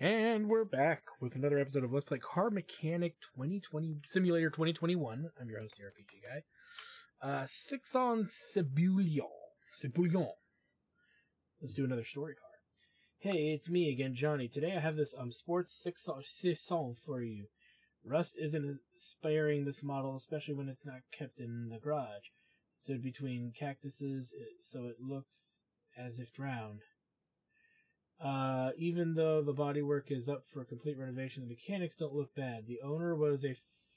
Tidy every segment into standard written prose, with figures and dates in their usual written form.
And we're back with another episode of Let's Play Car Mechanic 2020 Simulator 2021. I'm your host, the RPG Guy. 6 on Cibouillon. Let's do another story car. Hey, it's me again, Johnny. Today I have this sports 6 on for you. Rust isn't sparing this model, especially when it's not kept in the garage. It stood between cactuses, so it looks as if drowned. Even though the bodywork is up for complete renovation, the mechanics don't look bad. The owner was a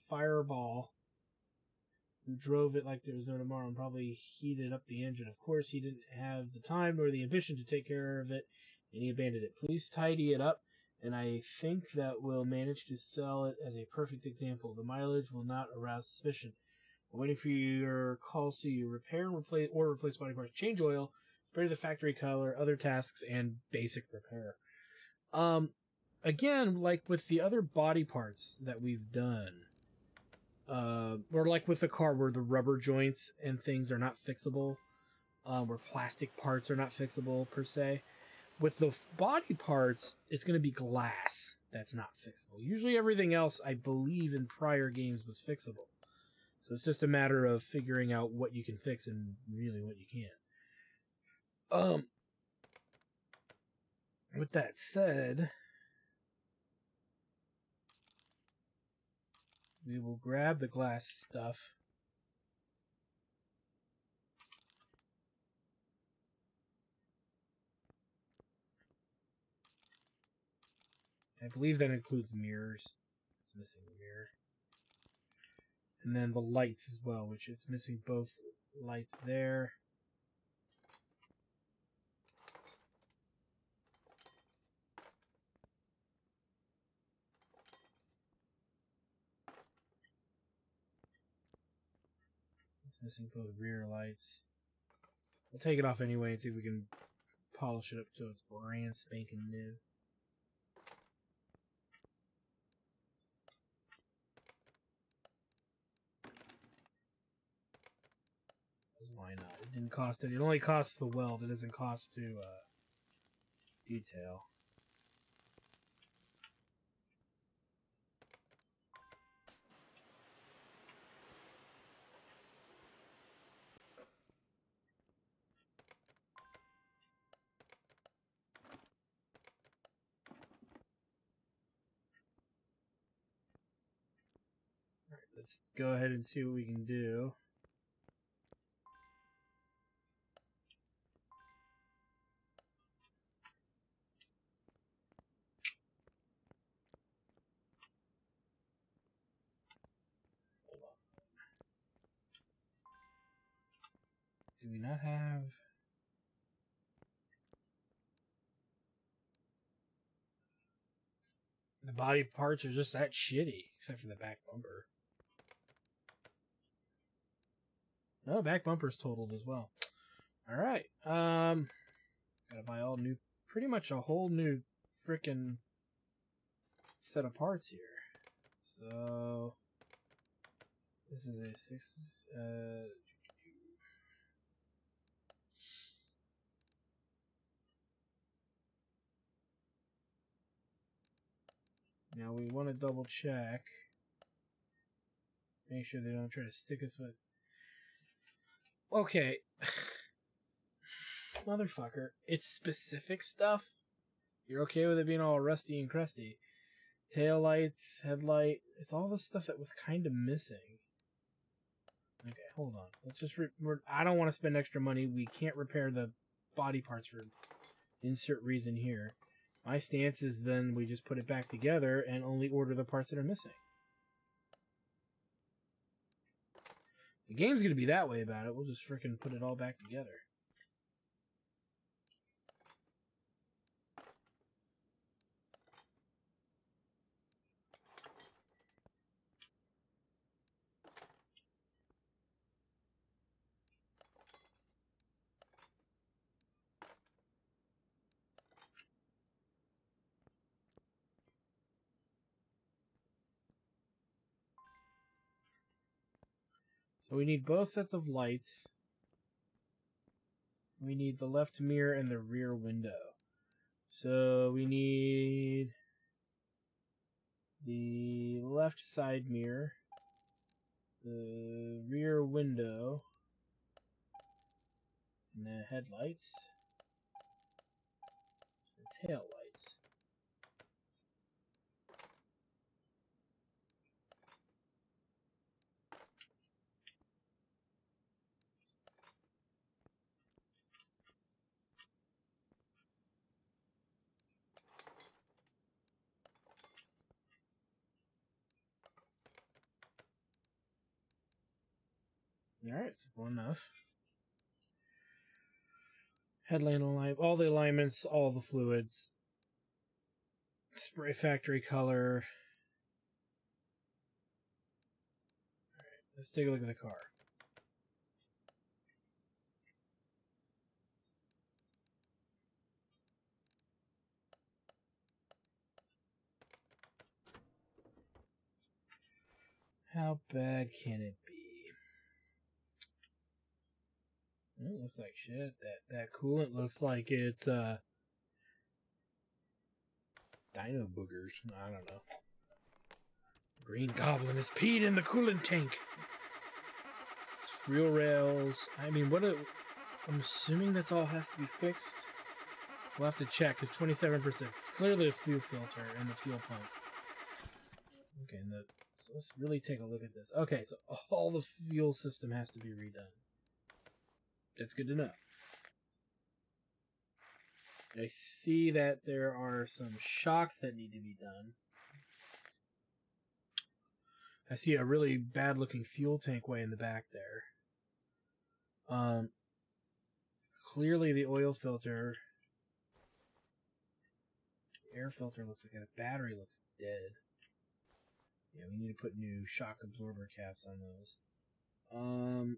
fireball who drove it like there was no tomorrow and probably heated up the engine. Of course, he didn't have the time nor the ambition to take care of it, and he abandoned it. Please tidy it up, and I think that we'll manage to sell it as a perfect example. The mileage will not arouse suspicion. I'm waiting for your call so you repair and replace body parts, change oil, spray the factory color, other tasks, and basic repair. Again, like with the other body parts that we've done, or like with the car where the rubber joints and things are not fixable, where plastic parts are not fixable per se, with the body parts, it's going to be glass that's not fixable. Usually everything else, I believe, in prior games was fixable. So it's just a matter of figuring out what you can fix and really what you can't. With that said, we will grab the glass stuff. I believe that includes mirrors. It's missing a mirror. And then the lights as well, which it's missing both lights there. It's missing both rear lights. We'll take it off anyway and see if we can polish it up till it's brand spanking new. Why not? It didn't cost it. It only costs the weld. It doesn't cost to detail. Alright, let's go ahead and see what we can do. Hold on. Do we not have... The body parts are just that shitty, except for the back bumper. No, back bumper's totaled as well. Alright, gotta buy all new, pretty much a whole new frickin' set of parts here. So, this is a 6, now we want to double check. Make sure they don't try to stick us with... Okay. Motherfucker. It's specific stuff. You're okay with it being all rusty and crusty. Tail lights, headlight. It's all the stuff that was kind of missing. Okay, hold on. Let's just... I don't want to spend extra money. We can't repair the body parts for insert reason here. My stance is then we just put it back together and only order the parts that are missing. The game's going to be that way about it. We'll just frickin' put it all back together. So we need both sets of lights. We need the left mirror and the rear window. So we need left side mirror, the rear window, and the headlights, and tail lights. Alright, simple enough. Headlamp alignment, all the alignments, all the fluids. Spray factory color. Alright, let's take a look at the car. How bad can it be? It looks like shit. That coolant looks like it's dino boogers. I don't know. Green Goblin has peed in the coolant tank. It's real rails. I mean, I'm assuming that's all has to be fixed. We'll have to check, because 27%. Clearly a fuel filter and the fuel pump. Okay, so let's really take a look at this. Okay, so all the fuel system has to be redone. That's good to know. I see that there are some shocks that need to be done. I see a really bad looking fuel tank way in the back there. Clearly the oil filter, the air filter looks like the battery looks dead. Yeah, we need to put new shock absorber caps on those.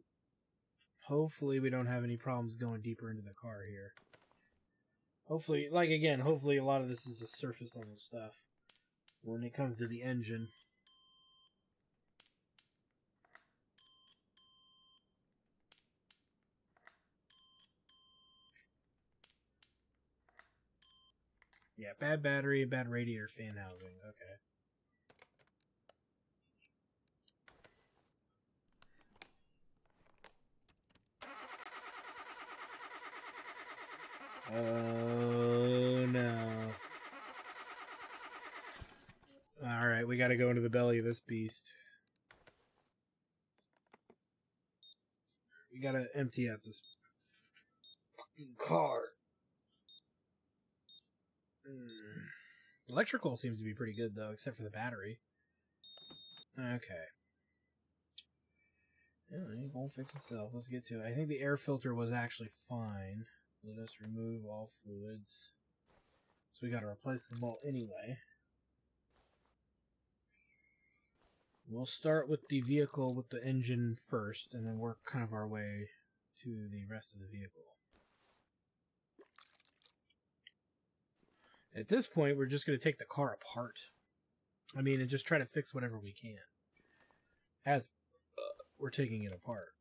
Hopefully we don't have any problems going deeper into the car here. Hopefully a lot of this is just surface level stuff when it comes to the engine. Yeah, bad battery, bad radiator fan housing. Okay. Oh no. Alright, we gotta go into the belly of this beast. We gotta empty out this fucking car. Electrical seems to be pretty good though, except for the battery. Okay. Yeah, it won't fix itself. Let's get to it. I think the air filter was actually fine. Let us remove all fluids. So we gotta replace them all anyway. We'll start with the vehicle with the engine first, and then work kind of our way to the rest of the vehicle. At this point, we're just going to take the car apart. I mean, and just try to fix whatever we can as we're taking it apart.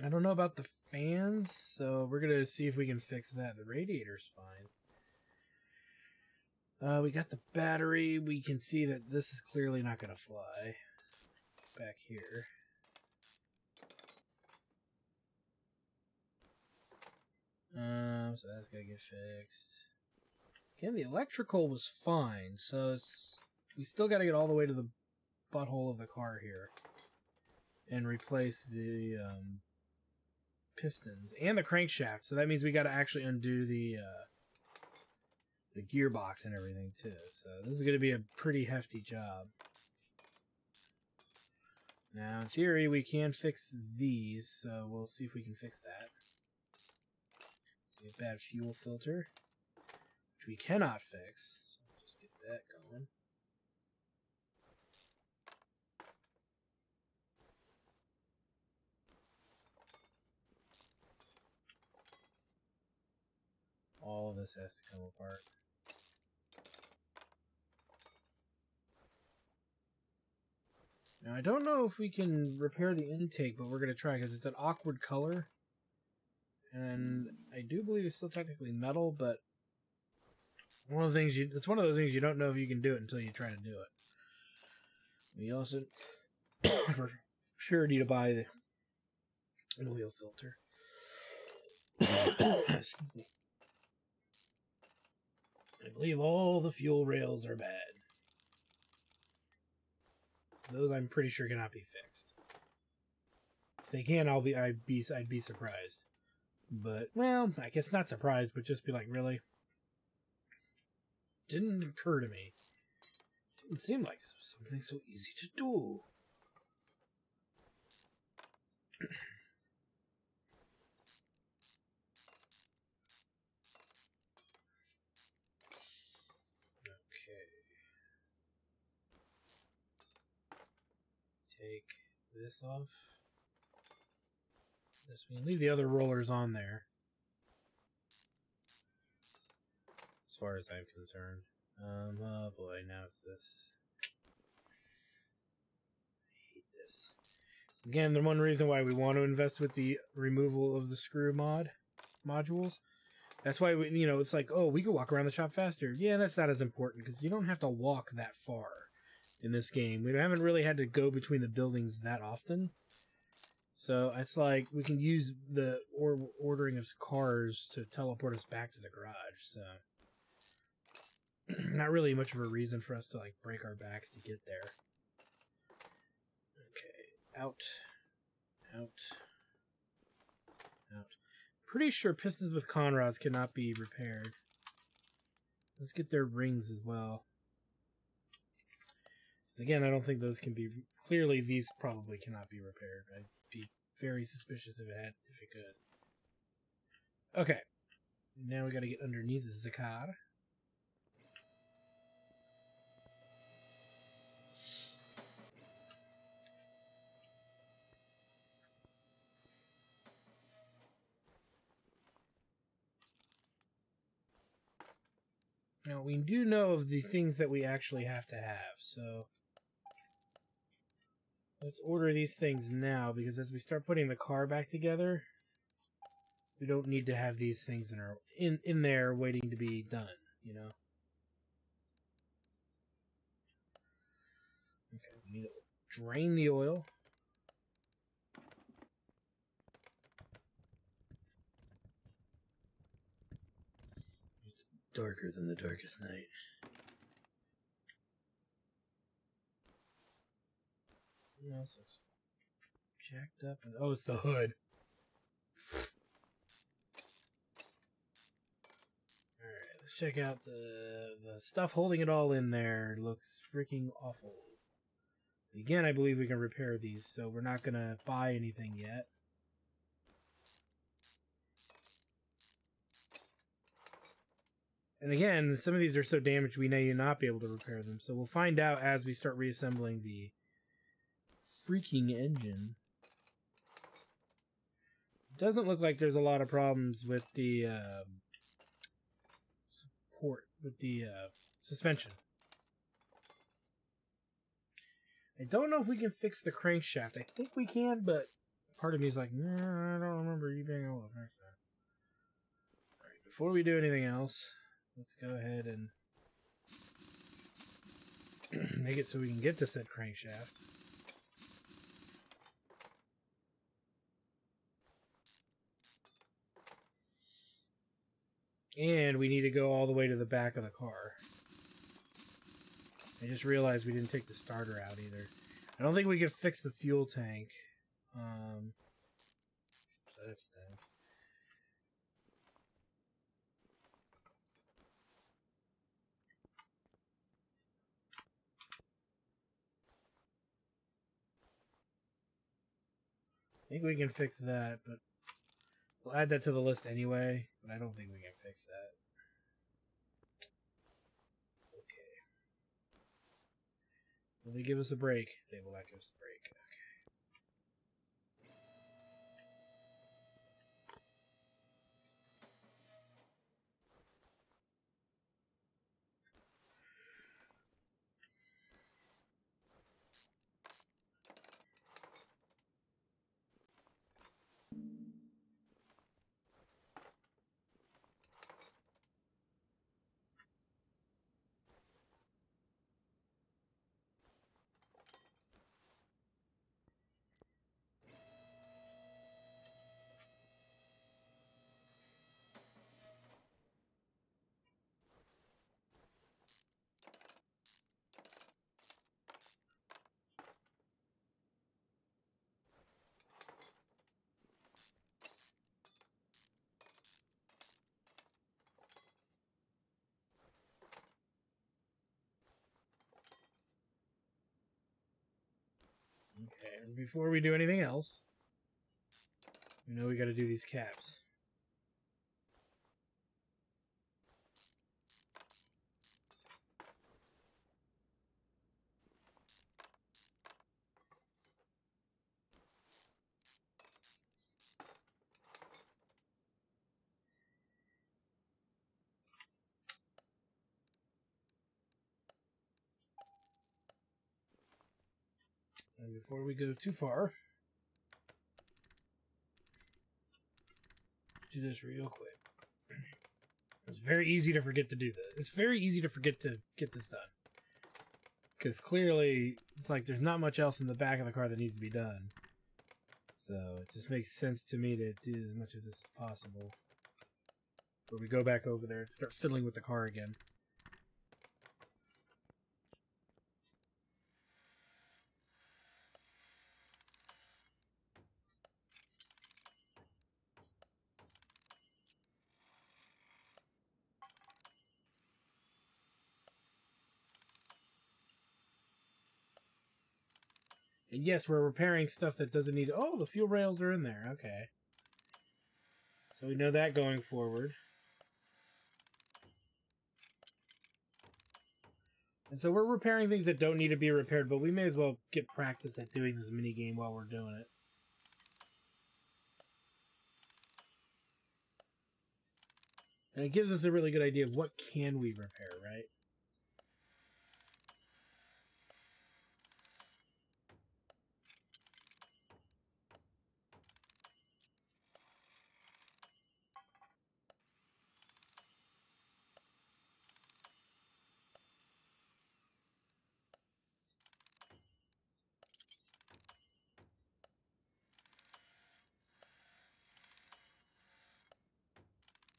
I don't know about the fans, so we're going to see if we can fix that. The radiator's fine. We got the battery. We can see that this is clearly not going to fly. Back here. So that's got to get fixed. Again, the electrical was fine, so we still got to get all the way to the butthole of the car here and replace the pistons and the crankshaft. So that means we got to actually undo the gearbox and everything too. So this is going to be a pretty hefty job. Now, in theory, we can fix these, so we'll see if we can fix that. See a bad fuel filter, which we cannot fix. So we'll just get that going. All of this has to come apart. Now, I don't know if we can repair the intake, but we're going to try because it's an awkward color. And I do believe it's still technically metal, but it's one of those things you don't know if you can do it until you try to do it. We also, for sure, need to buy an oil filter. Excuse me. I believe all the fuel rails are bad. Those I'm pretty sure cannot be fixed. If they can, I'd be surprised. But, well, I guess not surprised, but just be like, really? Didn't occur to me. Didn't seem like something so easy to do. Okay. Take this off. This we can leave the other rollers on there. As far as I'm concerned. Oh boy, now it's this. I hate this. Again, the one reason why we want to invest with the removal of the screw modules. That's why it's like, oh, we could walk around the shop faster. Yeah, that's not as important because you don't have to walk that far in this game. We haven't really had to go between the buildings that often. So it's like we can use the ordering of cars to teleport us back to the garage. So not really much of a reason for us to like break our backs to get there. Okay, out. Pretty sure pistons with conrods cannot be repaired. Let's get their rings as well. Because again, I don't think those can be... Clearly, these probably cannot be repaired. I'd be very suspicious if it could. Okay. Now we gotta get underneath the car. Now, we do know of the things that we actually have to have, so... Let's order these things now, because as we start putting the car back together, we don't need to have these things in there waiting to be done, you know? Okay, we need to drain the oil. It's darker than the darkest night. What else looks jacked up? Oh, it's the hood. Alright, let's check out the stuff holding it all in there. Looks freaking awful. Again, I believe we can repair these, so we're not going to buy anything yet. And again, some of these are so damaged we may not be able to repair them, so we'll find out as we start reassembling the freaking engine. It doesn't look like there's a lot of problems with the suspension. I don't know if we can fix the crankshaft. I think we can, but part of me is like, nah, I don't remember you being able to fix that. Alright, before we do anything else, let's go ahead and make it so we can get to said crankshaft. And we need to go all the way to the back of the car. I just realized we didn't take the starter out either. I don't think we can fix the fuel tank. So that's done. I think we can fix that, but we'll add that to the list anyway. But I don't think we can fix that. Okay. Will they give us a break? They will not give us a break. Okay, and before we do anything else, we know we got to do these caps. And before we go too far, do this real quick. It's very easy to forget to do this. It's very easy to forget to get this done. Because clearly, it's like there's not much else in the back of the car that needs to be done. So it just makes sense to me to do as much of this as possible. Where we go back over there and start fiddling with the car again. And yes, we're repairing stuff that doesn't need... Oh, the fuel rails are in there. Okay. So we know that going forward. And so we're repairing things that don't need to be repaired, but we may as well get practice at doing this minigame while we're doing it. And it gives us a really good idea of what can we repair, right?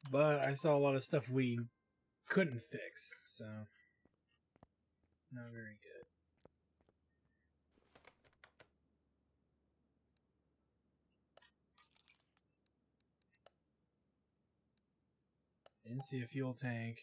But I saw a lot of stuff we couldn't fix, so not very good. Didn't see a fuel tank.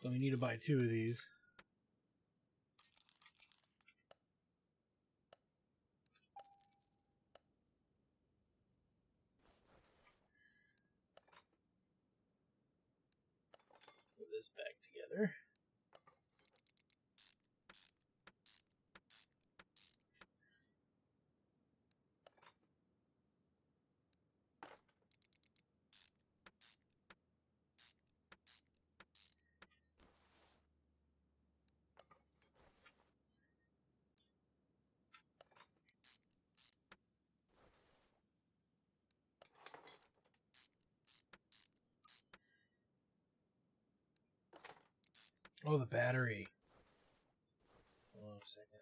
So we need to buy 2 of these. Put this back together. Oh, the battery. Hold on a second.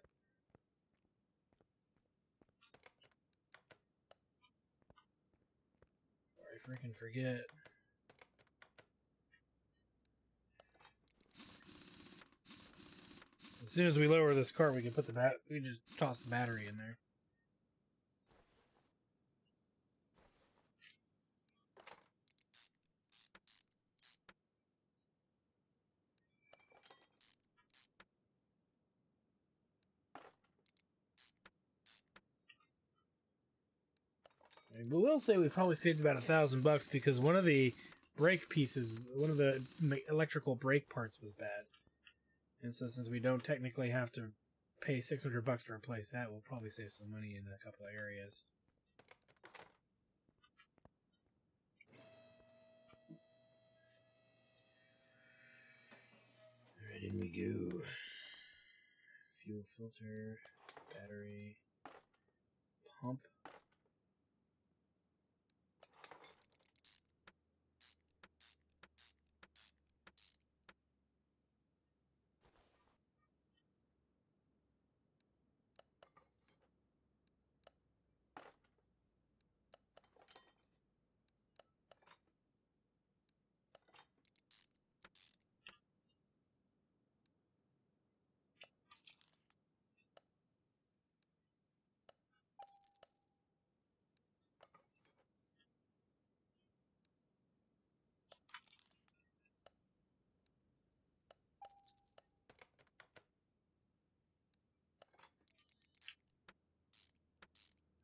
Before I freaking forget. As soon as we lower this cart, we can put the we just toss the battery in there. But we'll say we probably saved about $1,000 because one of the brake pieces, one of the electrical brake parts was bad. And so since we don't technically have to pay $600 to replace that, we'll probably save some money in a couple of areas. Alright, in we go. Fuel filter, battery, pump.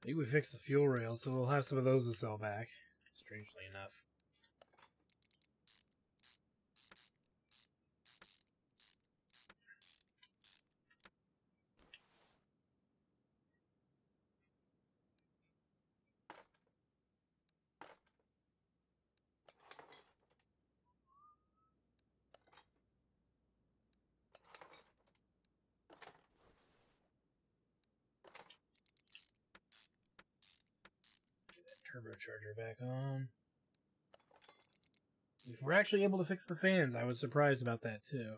I think we fixed the fuel rails, so we'll have some of those to sell back, strangely enough. Turbocharger back on. If we're actually able to fix the fans, I was surprised about that too.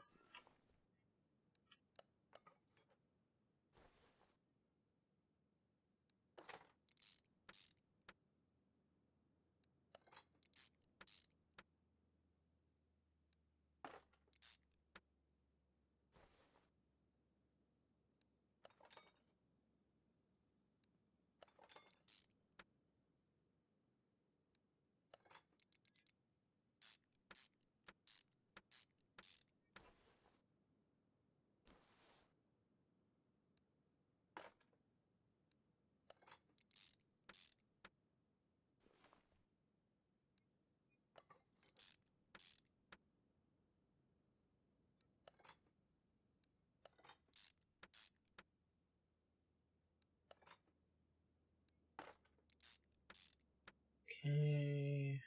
Okay.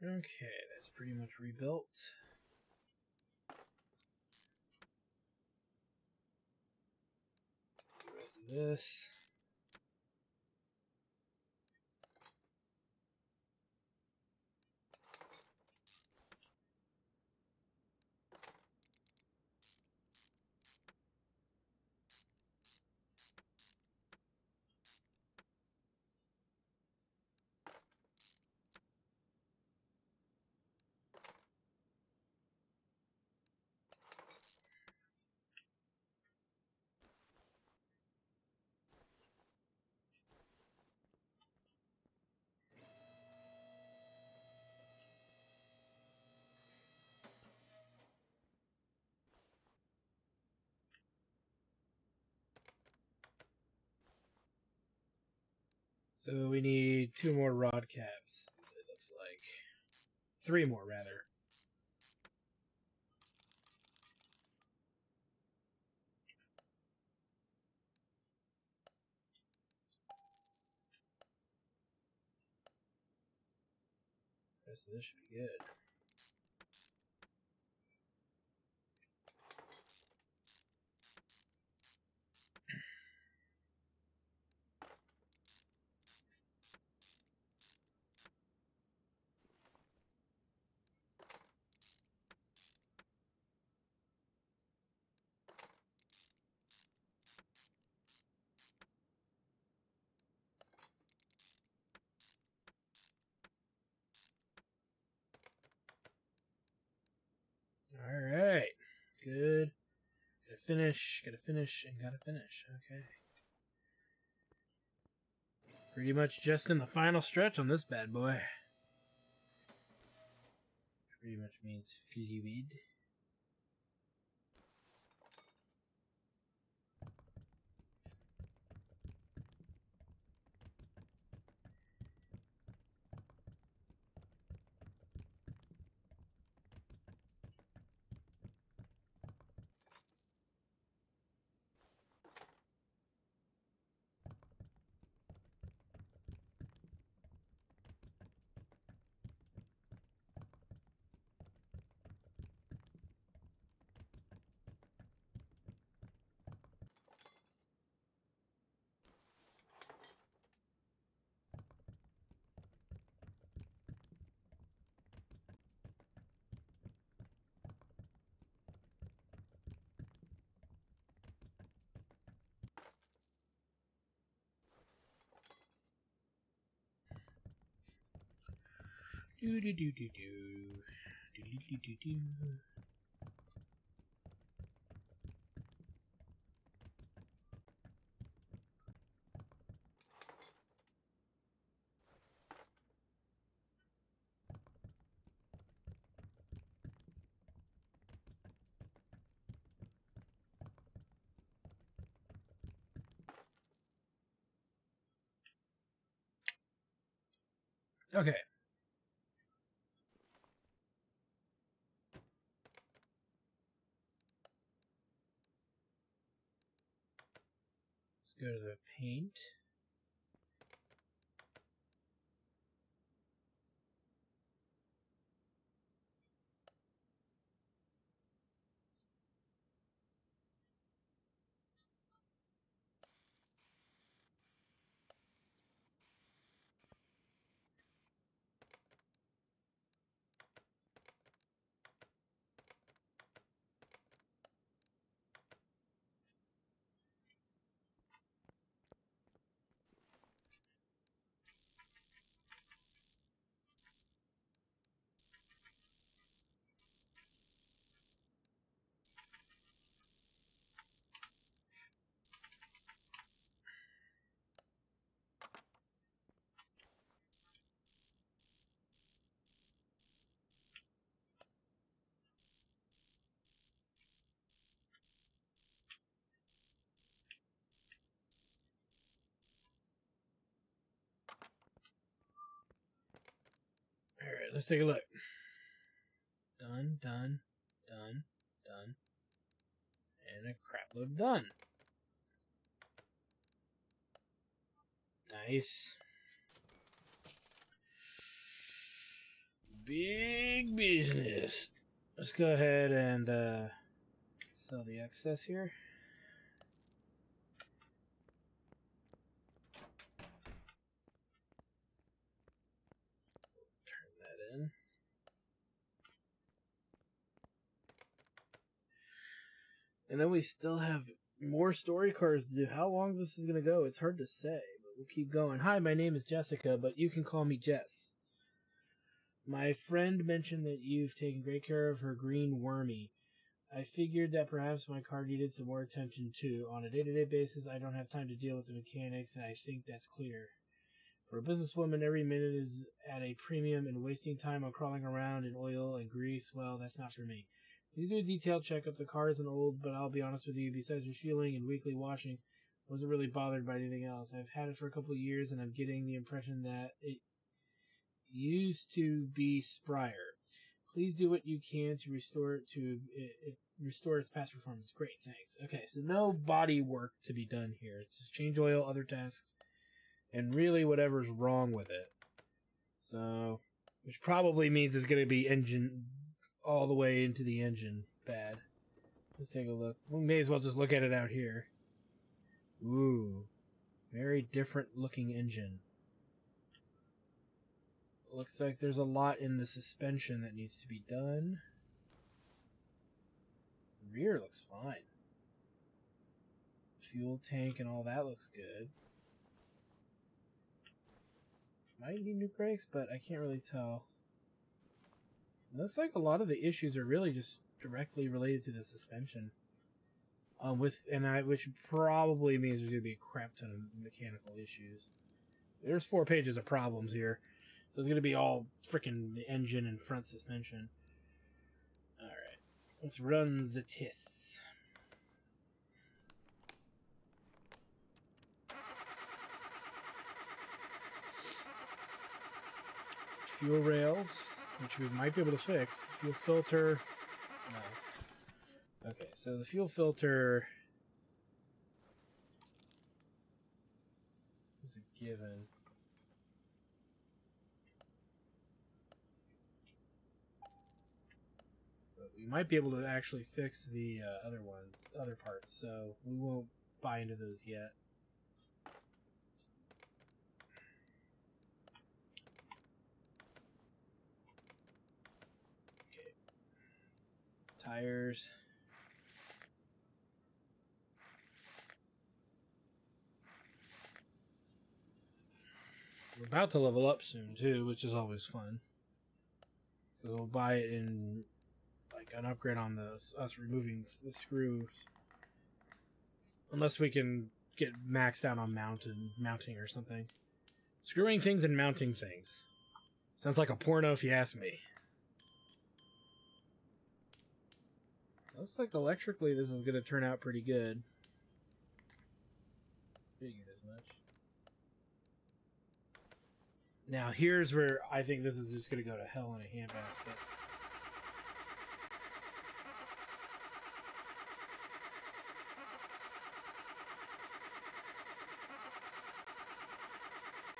Okay, that's pretty much rebuilt. The rest of this. So we need 2 more rod caps, it looks like. 3 more, rather. The rest of this should be good. Alright. Good. Gotta finish, and gotta finish. Okay. Pretty much just in the final stretch on this bad boy. Pretty much means fluid. Do do do do do. Do do do do do. Okay. Let's go to the paint. Alright, let's take a look. Done, done, done, done. And a crapload done. Nice. Big business. Let's go ahead and sell the excess here. Turn that in. And then we still have more story cards to do. How long this is going to go, it's hard to say, but we'll keep going. Hi, my name is Jessica, but you can call me Jess. My friend mentioned that you've taken great care of her green wormy. I figured that perhaps my car needed some more attention too. On a day-to-day basis, I don't have time to deal with the mechanics, and I think that's clear. For a businesswoman, every minute is at a premium, and wasting time on crawling around in oil and grease, well, that's not for me. Please do a detailed checkup. The car isn't old, but I'll be honest with you, besides refueling and weekly washings, I wasn't really bothered by anything else. I've had it for a couple of years, and I'm getting the impression that it used to be sprier. Please do what you can to restore its past performance. Great, thanks. Okay, so no body work to be done here. It's just change oil, other tasks, and really whatever's wrong with it. So, which probably means it's going to be engine all the way into the engine bad. Let's take a look. We may as well just look at it out here. Ooh, very different looking engine. Looks like there's a lot in the suspension that needs to be done. The rear looks fine. Fuel tank and all that looks good. Might need new brakes, but I can't really tell. It looks like a lot of the issues are really just directly related to the suspension. Which probably means there's going to be a crap ton of mechanical issues. There's 4 pages of problems here. So it's going to be all freaking engine and front suspension. Alright. Let's run the tests. Fuel rails, which we might be able to fix. Fuel filter. No. Okay, so the fuel filter is a given. But we might be able to actually fix the other parts, so we won't buy into those yet. Okay. Tires. We're about to level up soon, too, which is always fun. We'll buy it in like an upgrade on us removing the screws. Unless we can get maxed out on mounting or something. Screwing things and mounting things. Sounds like a porno if you ask me. Looks like electrically this is going to turn out pretty good. Figured as much. Now here's where I think this is just going to go to hell in a handbasket.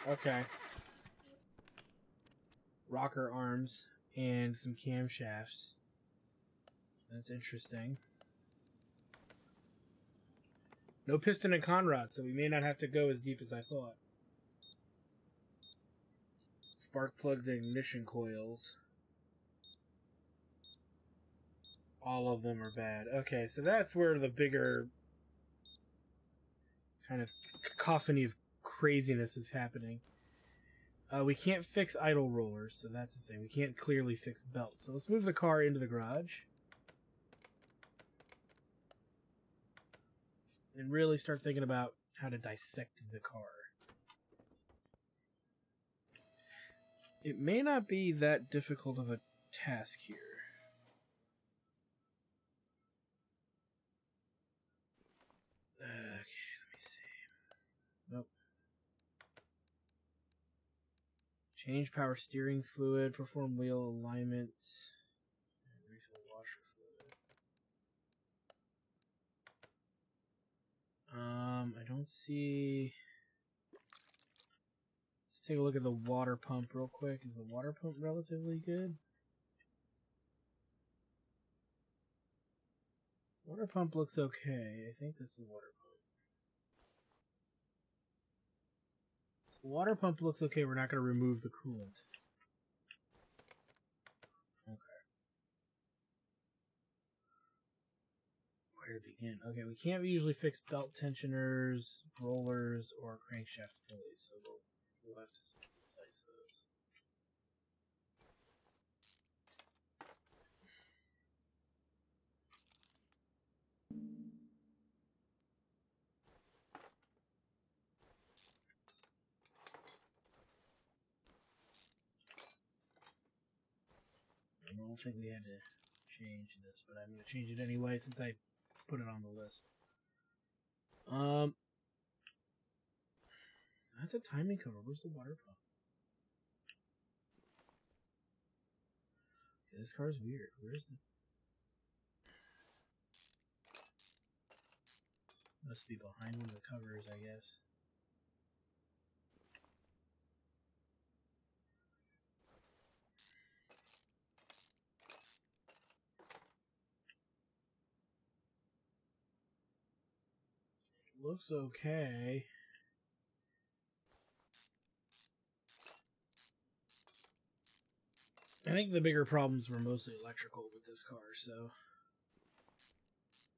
Okay. Rocker arms and some camshafts. That's interesting. No piston and conrod, so we may not have to go as deep as I thought. Spark plugs and ignition coils. All of them are bad. Okay, so that's where the bigger kind of cacophony of craziness is happening. We can't fix idle rollers, so that's the thing. We can't clearly fix belts. So let's move the car into the garage. And really start thinking about how to dissect the car. It may not be that difficult of a task here. Okay, let me see. Nope. Change power steering fluid, perform wheel alignment, and refill washer fluid. I don't see... Let's take a look at the water pump real quick. Is the water pump relatively good? Water pump looks okay. I think this is the water pump. So the water pump looks okay. We're not going to remove the coolant. Okay. Where to begin? Okay, we can't usually fix belt tensioners, rollers, or crankshaft pulleys, so we'll have to replace those. I don't think we had to change this, but I'm going to change it anyway since I put it on the list. That's a timing cover. Where's the water pump? Okay, this car's weird. Where's the... Must be behind one of the covers, I guess. Looks okay. I think the bigger problems were mostly electrical with this car, so...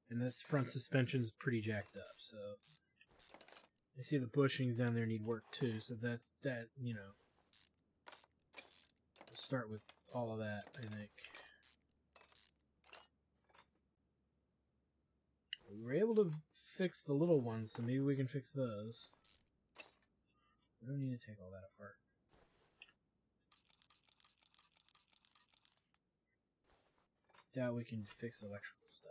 And this front suspension's pretty jacked up, so... I see the bushings down there need work too, so you know... We'll start with all of that, I think. We were able to fix the little ones, so maybe we can fix those. We don't need to take all that apart. Doubt we can fix electrical stuff.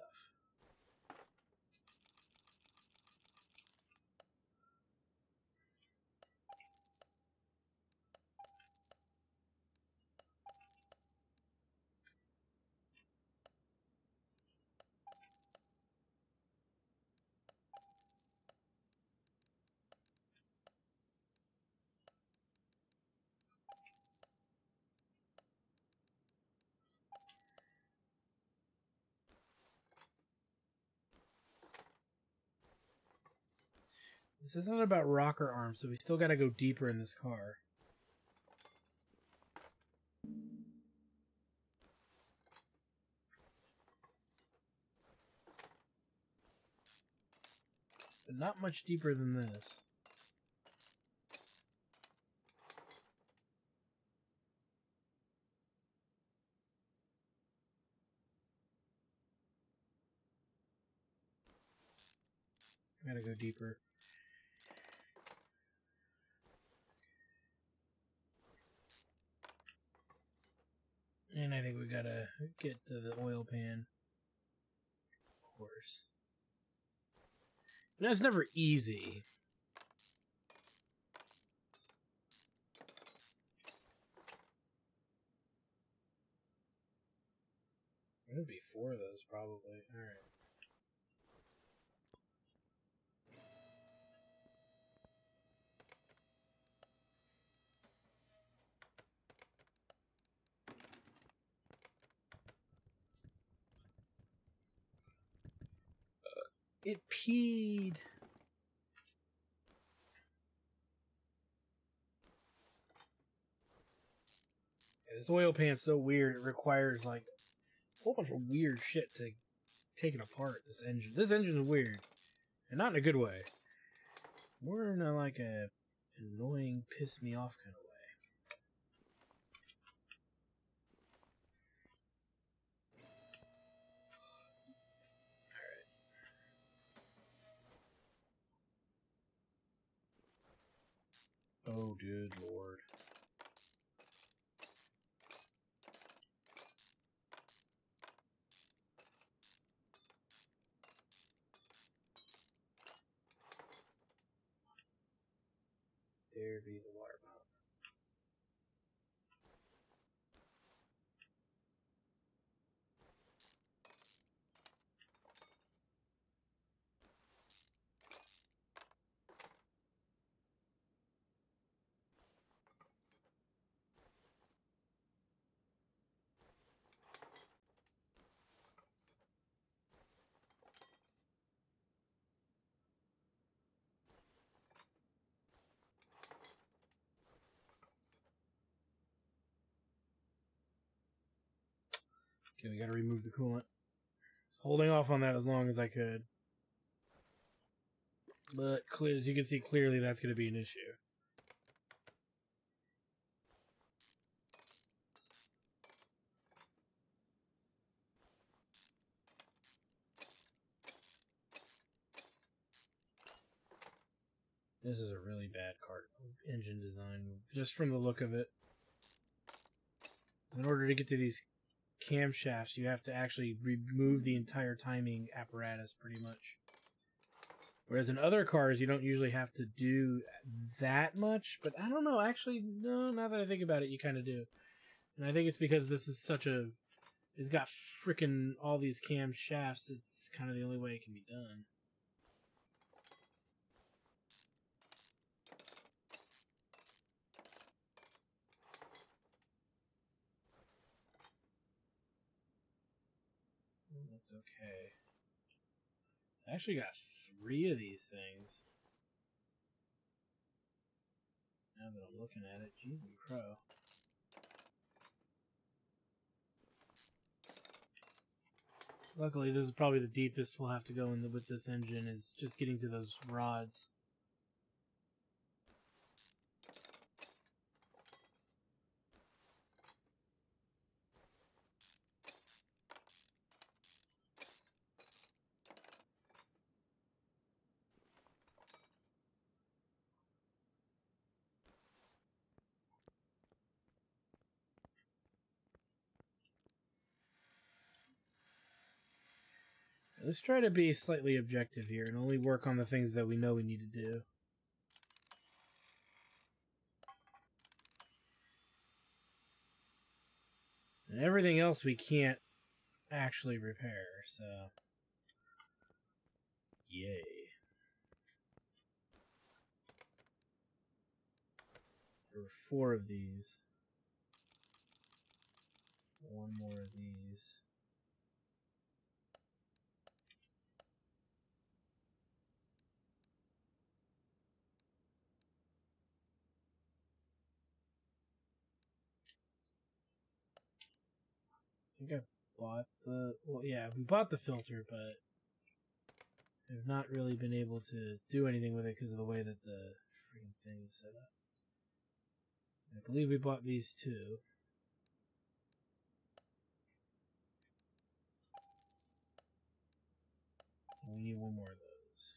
This isn't about rocker arms, so we still gotta go deeper in this car. But not much deeper than this. Gotta go deeper. And I think we gotta get to the oil pan. Of course. That's never easy. There'll be 4 of those probably. Alright. It peed. Yeah, this oil pan's so weird. It requires like a whole bunch of weird shit to take it apart. This engine. This engine is weird, and not in a good way. More in a, like a annoying, piss me off kind of way. Oh, good lord. There be the water pump. Okay, we gotta remove the coolant. Just holding off on that as long as I could. But as you can see clearly, that's gonna be an issue. This is a really bad engine design, just from the look of it. In order to get to these camshafts, you have to actually remove the entire timing apparatus, pretty much. Whereas in other cars, you don't usually have to do that much, but I don't know, actually, no, now that I think about it, you kind of do. And I think it's because this is such a... It's got frickin' all these camshafts, it's kind of the only way it can be done. That's okay. I actually got 3 of these things. Now that I'm looking at it, jeez and crow. Luckily, this is probably the deepest we'll have to go with this engine, is just getting to those rods. Let's try to be slightly objective here and only work on the things that we know we need to do. And everything else we can't actually repair, so... Yay. There were 4 of these. 1 more of these. I think I bought the... Well, yeah, we bought the filter, but I've not really been able to do anything with it because of the way that the freaking thing is set up. I believe we bought these 2. And we need 1 more of those.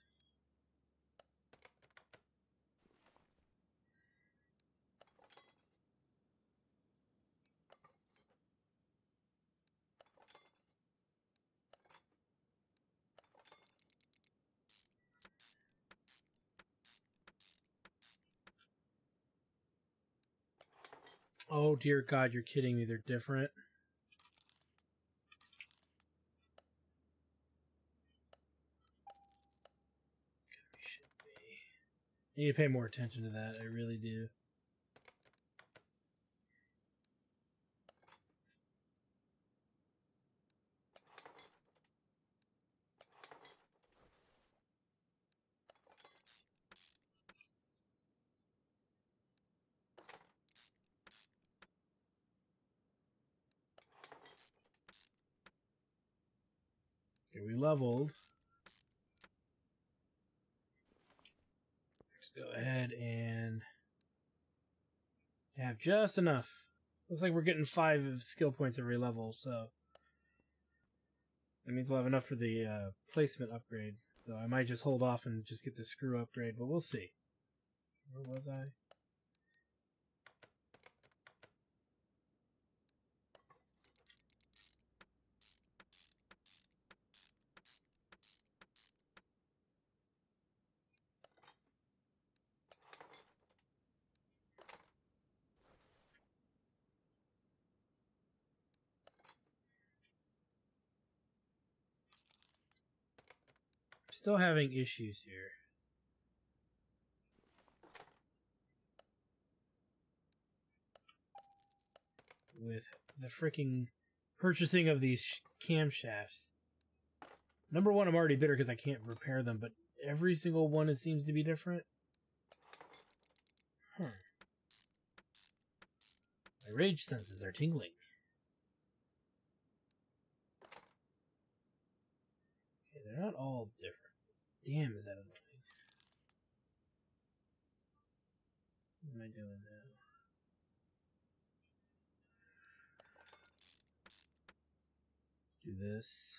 Oh dear God, you're kidding me. They're different. Should be. I need to pay more attention to that. I really do. Okay, we leveled. Let's go ahead and have just enough. Looks like we're getting 5 skill points every level, so that means we'll have enough for the placement upgrade. So I might just hold off and just get the screw upgrade, but we'll see. Where was I? Still having issues here. With the freaking purchasing of these camshafts. Number one, I'm already bitter because I can't repair them, but every single one it seems to be different. Huh. My rage senses are tingling. Okay, they're not all different. Damn, is that annoying. What am I doing now? Let's do this.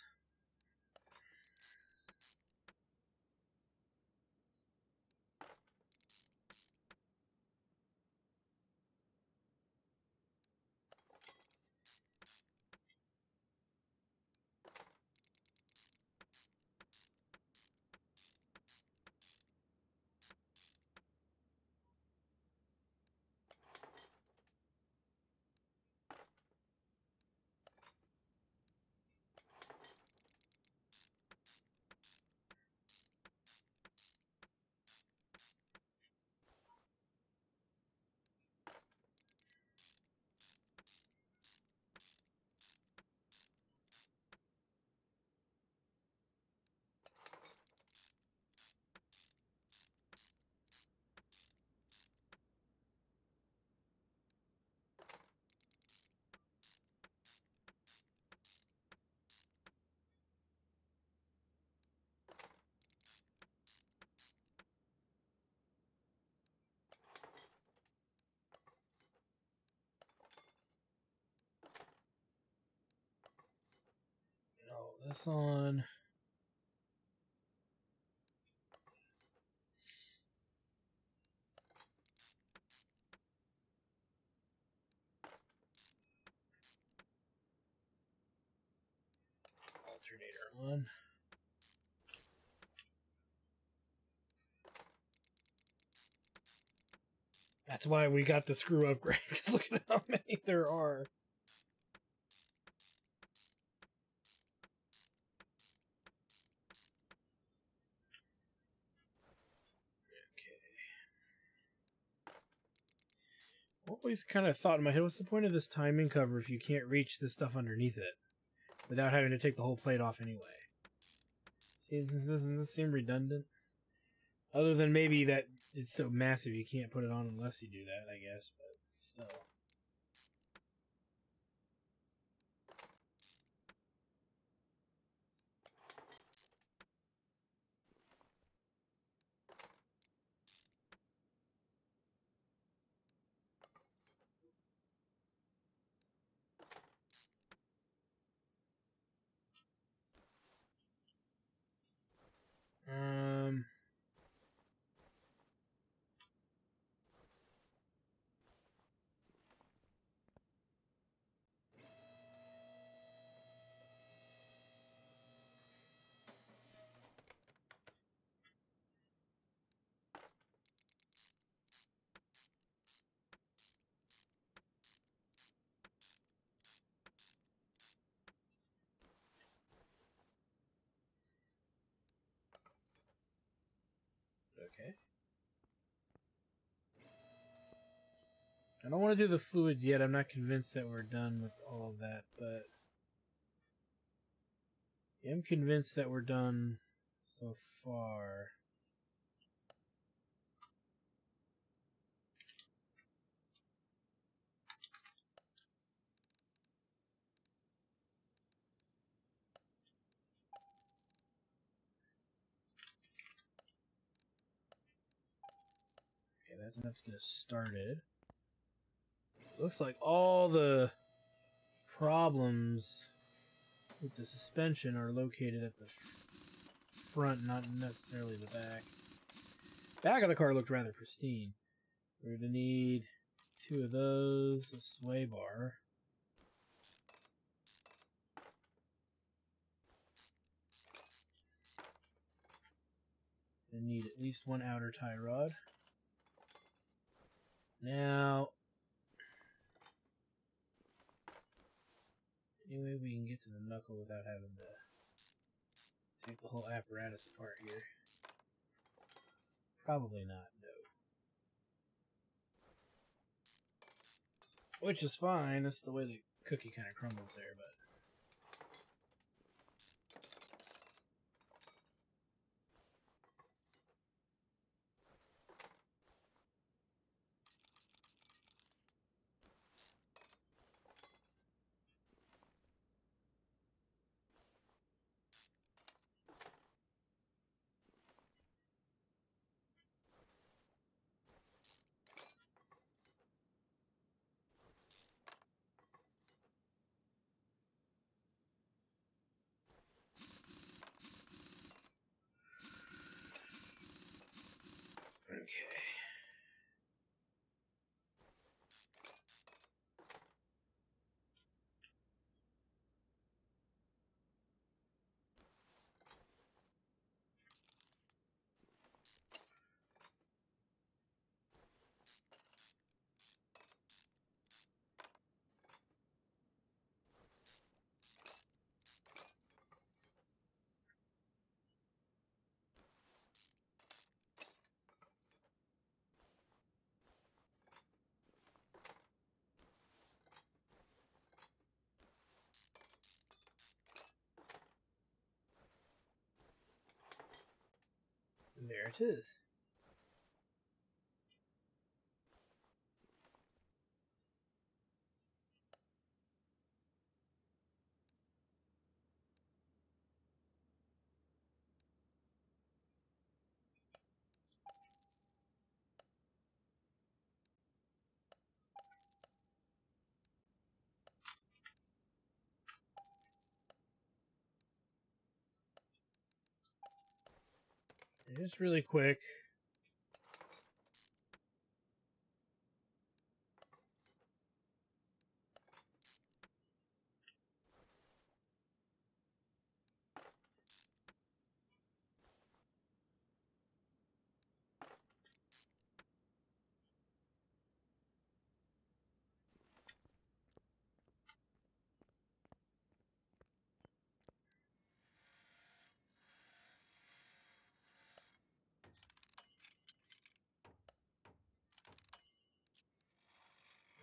All this on. Alternator on. That's why we got the screw upgrade. Just look at how many there are. Always kind of thought in my head, what's the point of this timing cover if you can't reach the stuff underneath it without having to take the whole plate off anyway? See, doesn't this seem redundant? Other than maybe that it's so massive you can't put it on unless you do that, I guess, but still. Um, Okay. I don't want to do the fluids yet. I'm not convinced that we're done with all of that, but I am convinced that we're done so far. Okay, that's enough to get us started. Looks like all the problems with the suspension are located at the front, not necessarily the back. Back of the car looked rather pristine. We're going to need 2 of those, a sway bar. And need at least 1 outer tie rod. Now, any way we can get to the knuckle without having to take the whole apparatus apart here? Probably not, no. Which is fine, that's the way the cookie kind of crumbles there, but... Okay. And there it is. And just really quick,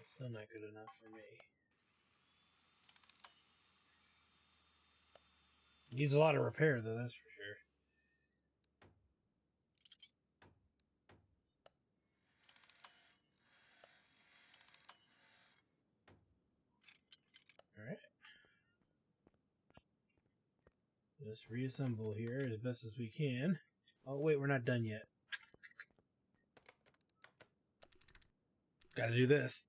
that's still not good enough for me. Needs a lot of repair, though, that's for sure. Alright. Just reassemble here as best as we can. Oh, wait, we're not done yet. Gotta do this.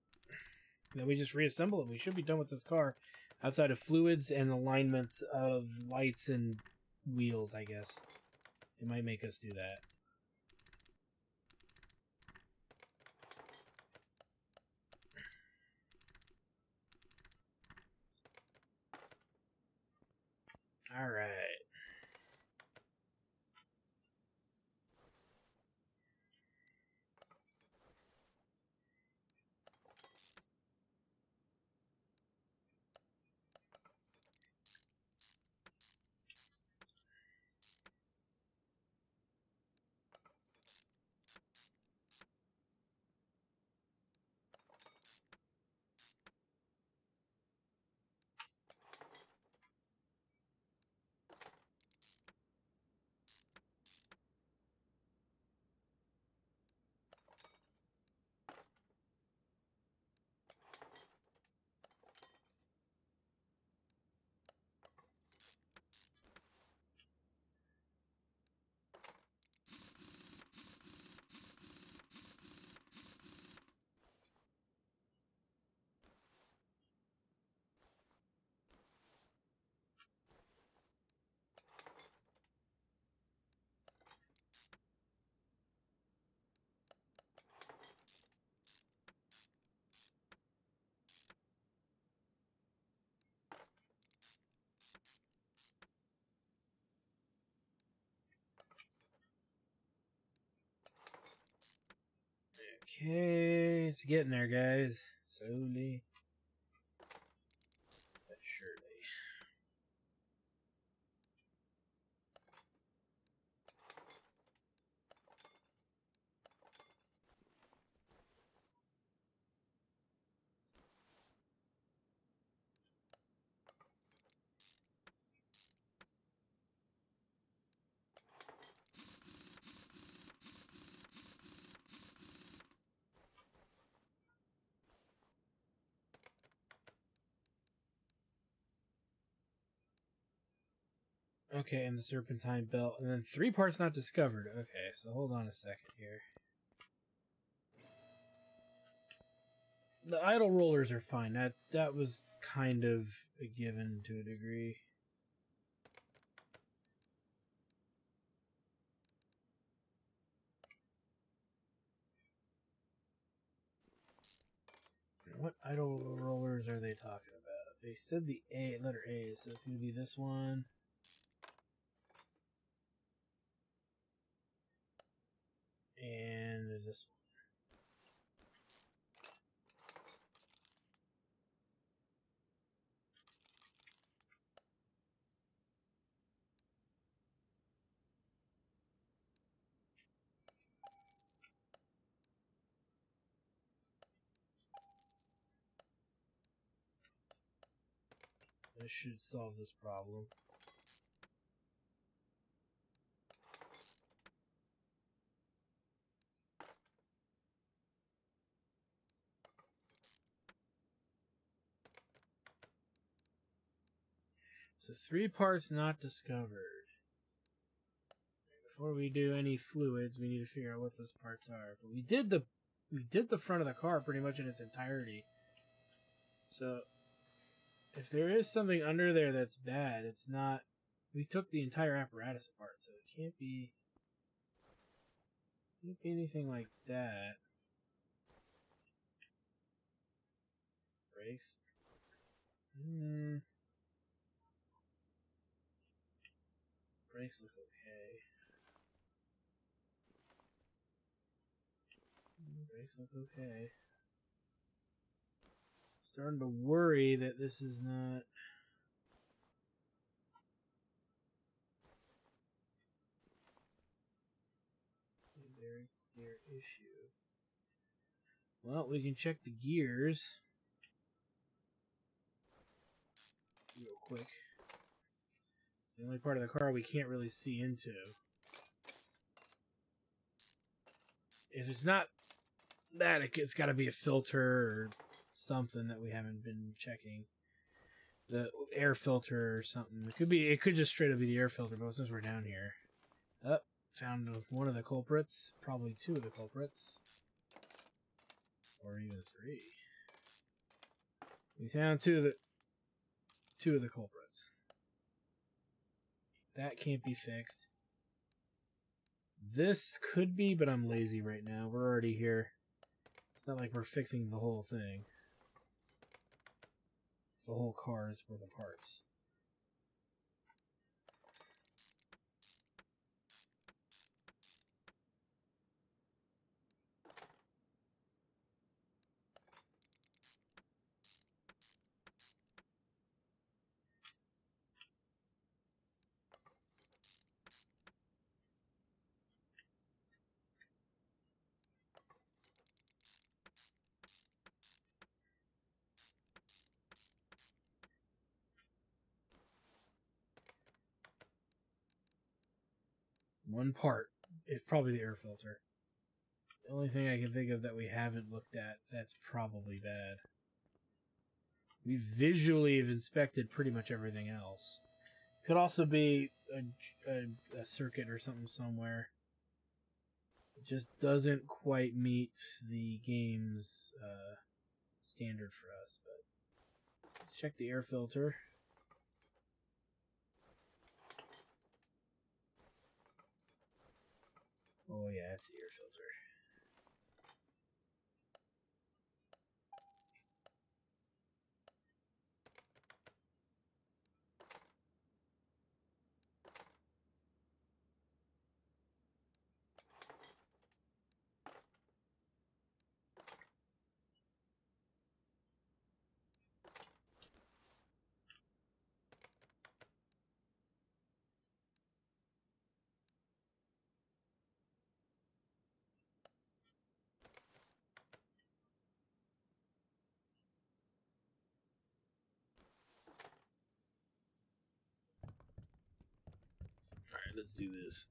Then we just reassemble it. We should be done with this car. Outside of fluids and alignments of lights and wheels, I guess. It might make us do that. Alright. Okay, it's getting there, guys. Slowly but surely. Okay, and the Serpentine Belt, and then 3 parts not discovered. Okay, so hold on a second here. The idle rollers are fine. That was kind of a given to a degree. What idle rollers are they talking about? They said the letter A, so it's going to be this one. And there's this one. This should solve this problem. So 3 parts not discovered. Before we do any fluids, we need to figure out what those parts are. But we did the front of the car pretty much in its entirety. So if there is something under there that's bad, it's not. We took the entire apparatus apart, so it can't be anything like that. Brakes. Brakes look okay. Brakes look okay. Starting to worry that this is not a very clear issue. Well, we can check the gears real quick. It's the only part of the car we can't really see into. If it's not that, it's got to be a filter or something that we haven't been checking. The air filter or something. It could just straight up be the air filter, but since we're down here. Oh, found one of the culprits. Probably 2 of the culprits. Or even 3. We found 2 of the culprits. That can't be fixed. This could be, but I'm lazy right now. We're already here. It's not like we're fixing the whole thing. The whole car is worth of parts. One part. It's probably the air filter. The only thing I can think of that we haven't looked at that's probably bad. We visually have inspected pretty much everything else. Could also be a circuit or something somewhere. It just doesn't quite meet the game's standard for us. But let's check the air filter. Oh yeah, it's the air filter. let's do this.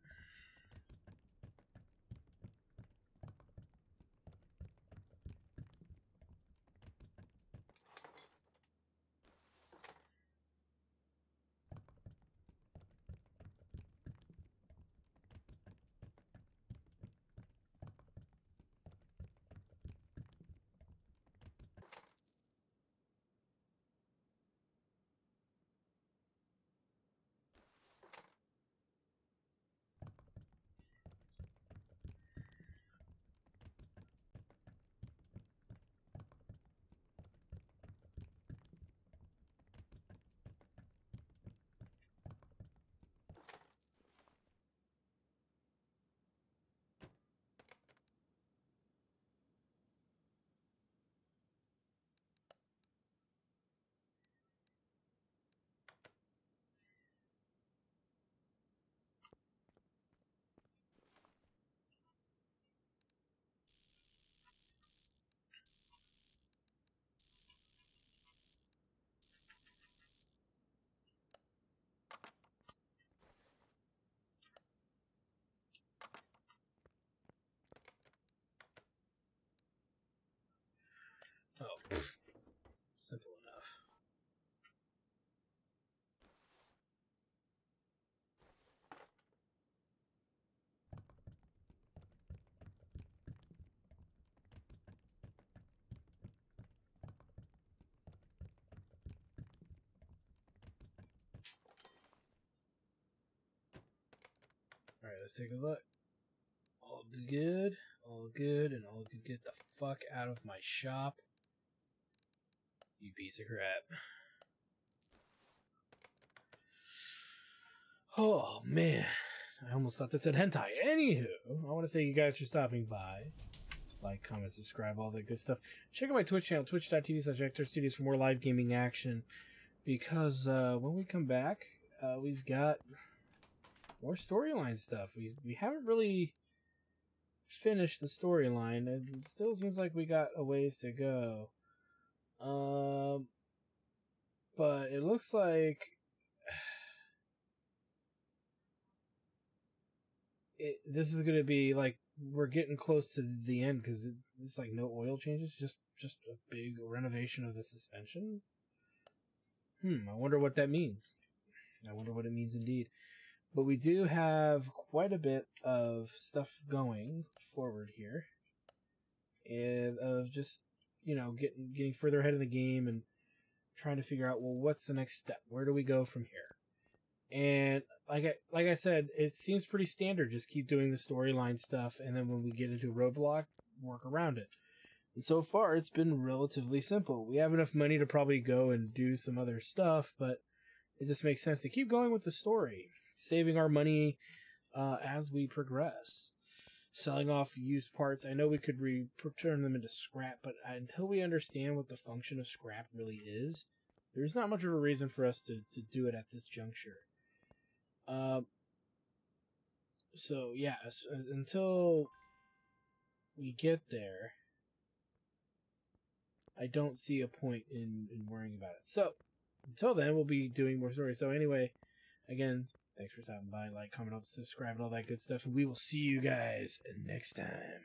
Oh, simple enough. Alright, let's take a look. All good, and all good. Get the fuck out of my shop, you piece of crap. Oh, man. I almost thought that said hentai. Anywho, I want to thank you guys for stopping by. Like, comment, subscribe, all that good stuff. Check out my Twitch channel, twitch.tv/ActorStudios for more live gaming action. Because when we come back, we've got more storyline stuff. We haven't really finished the storyline. It still seems like we got a ways to go. But it looks like this is going to be like we're getting close to the end because it's like no oil changes, just a big renovation of the suspension. I wonder what that means. I wonder what it means indeed. But we do have quite a bit of stuff going forward here, and of just getting further ahead of the game and trying to figure out, well, what's the next step? Where do we go from here? And like I said, it seems pretty standard. Just keep doing the storyline stuff, and then when we get into a roadblock, work around it. And so far, it's been relatively simple. We have enough money to probably go and do some other stuff, but it just makes sense to keep going with the story, saving our money as we progress. Selling off used parts. I know we could turn them into scrap, but until we understand what the function of scrap really is, there's not much of a reason for us to do it at this juncture. So yeah, until we get there, I don't see a point in worrying about it. So until then, we'll be doing more stories. So anyway, again, thanks for stopping by. Like, comment, subscribe, and all that good stuff. And we will see you guys next time.